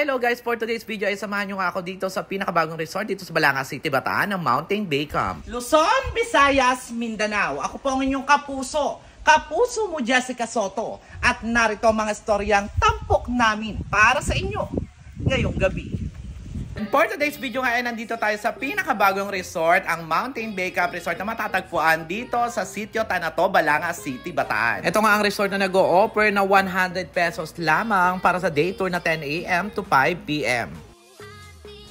Hello guys, for today's video ay samahan nyo nga ako dito sa pinakabagong resort dito sa Balanga City, Bataan ng Mountain Bay Camp. Luzon, Visayas, Mindanao. Ako po ang inyong kapuso mo Jessica Soto. At narito ang mga storyang tampok namin para sa inyo ngayong gabi. And for today's video nga ay nandito tayo sa pinakabagong resort, ang Mountain Bay Camp Resort na matatagpuan dito sa Sitio Tanato, Balanga City, Bataan. Ito nga ang resort na nag-o-offer na 100 pesos lamang para sa day tour na 10 AM to 5 PM.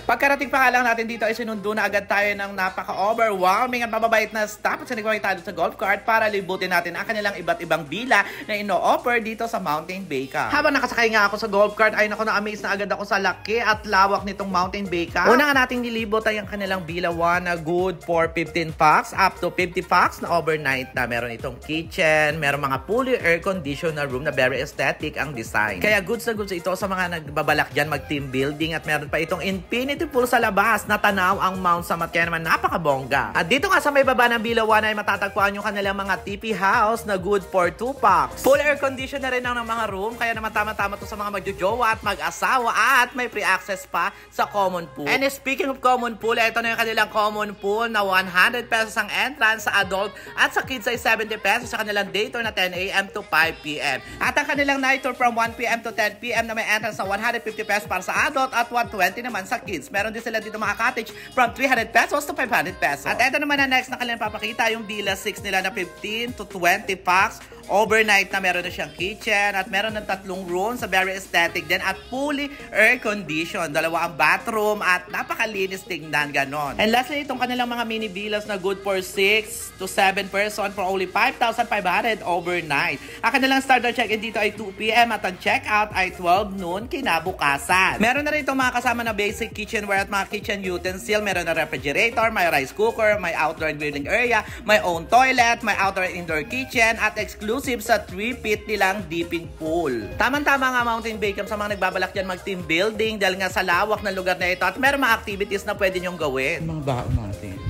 Pagkarating pa nga lang natin dito ay sinundo na agad tayo ng napaka-overwhelming at mababait na staff at sinigway tayo sa golf cart para libutin natin ang kanilang iba't ibang bila na ino-offer dito sa Mountain Bay Camp. Habang nakasakay nga ako sa golf cart ay naku, na-amaze na agad ako sa laki at lawak nitong Mountain Bay Camp. Una nga nating nilibot ay ang kanilang bila 1 na good for 15 packs up to 50 packs na overnight na. Meron itong kitchen, meron mga fully air-conditioned na room na very aesthetic ang design. Kaya goods na goods ito sa mga nagbabalak dyan mag-team building at meron pa itong infinity pool sa labas na tanaw ang Mount Samat, kaya naman napakabongga. At dito nga sa may baba ng Bila 1 ay matatagpuan yung kanilang mga TP house na good for 2 packs. Full air condition na rin ang mga room, kaya naman tama-tama to sa mga magjojowa at mag-asawa at may free access pa sa common pool. And speaking of common pool, ito na yung kanilang common pool na 100 pesos ang entrance sa adult at sa kids ay 70 pesos sa kanilang day tour na 10 AM to 5 PM. At ang kanilang night tour from 1 PM to 10 PM na may entrance sa 150 pesos para sa adult at 120 naman sa kids. Meron din sila dito mga cottage from 300 pesos to 500 pesos. At ito naman na next na kanilang papakita, yung Bila 6 nila na 15 to 20 packs. Overnight na meron na siyang kitchen at meron ng 3 rooms sa very aesthetic din at fully air condition. 2 ang bathroom at napakalinis tingnan, ganon. And lastly, itong kanilang mga mini villas na good for 6 to 7 person for only 5,500 overnight. Ang kanilang start na check-in dito ay 2 PM at ang check-out ay 12 noon kinabukasan. Meron na rin itong mga kasama na basic kitchenware at mga kitchen utensil. Meron na refrigerator, may rice cooker, may outdoor grilling area, may own toilet, may outdoor indoor kitchen at exclusive sa 3-feet nilang dipping pool. Tamang-tama nga Mountain Bay Camp sa mga nagbabalak dyan mag-team building dahil nga sa lawak ng lugar na ito at meron mga activities na pwede nyong gawin. Mga baon natin.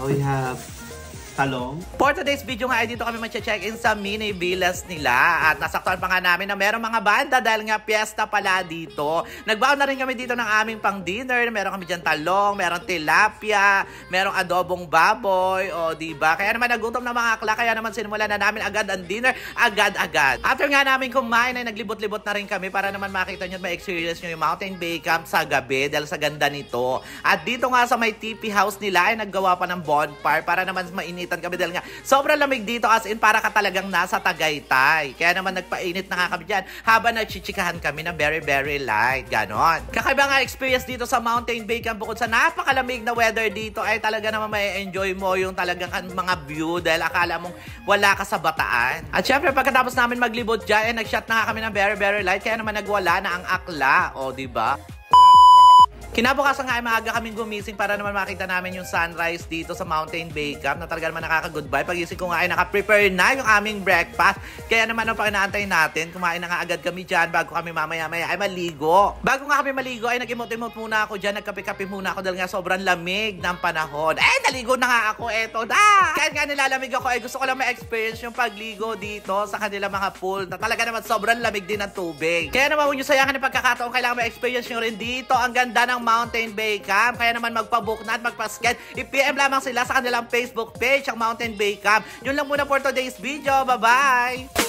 We have talong. For today's video nga ay dito kami mag-check-in sa mini villas nila at nasaktuan pa nga namin na meron mga banda dahil nga piyesta pala dito. Nagbaon na rin kami dito ng aming pang dinner. Meron kami dyan talong, meron tilapia, merong adobong baboy, o diba? Kaya naman nagutom na mga akla, kaya naman sinimula na namin agad ang dinner, agad-agad. After nga namin kumain ay naglibot-libot na rin kami para naman makita nyo at ma-experience nyo yung Mountain Bay Camp sa gabi dahil sa ganda nito. At dito nga sa may TP house nila ay naggawa pa ng bonfire para naman mainit kami dahil nga sobrang lamig dito, as in para ka talagang nasa Tagaytay. Kaya naman nagpainit na nga kami dyan habang nagchichikahan kami na very light, ganon. Kakaiba nga experience dito sa Mountain Bay Camp, bukod sa napakalamig na weather dito ay talaga naman may enjoy mo yung talagang mga view dahil akala mong wala ka sa Bataan. At syempre pagkatapos namin maglibot dyan ay nag-shot na nga kami ng very light, kaya naman nagwala na ang akla, o diba? Kinabukasan nga ay maaga kaming gumising para naman makita namin yung sunrise dito sa Mountain Bay Camp na talaga naman nakaka-goodbye. Pagising ko nga ay naka-prepare na yung aming breakfast. Kaya naman ang pakinaantay natin, kumain na nga agad kami dyan bago kami mamaya-maya ay maligo. Bago nga kami maligo ay nag-imot-imot muna ako dyan, nagkape-kape muna ako dahil nga sobrang lamig ng panahon. Naligo na nga ako, eto na! Kaya nga nilalamig ako ay gusto ko lang ma-experience yung pagligo dito sa kanilang mga pool na talaga naman sobrang lamig din ng tubig. Kaya naman huwag nyo sayangan yung pagkakataon, kailangan ma-experience nyo rin dito ang ganda ng Mountain Bay Camp. Kaya naman magpabook na at magpa-scan. I-PM lamang sila sa kanilang Facebook page, ang Mountain Bay Camp. Yun lang muna for today's video. Bye-bye!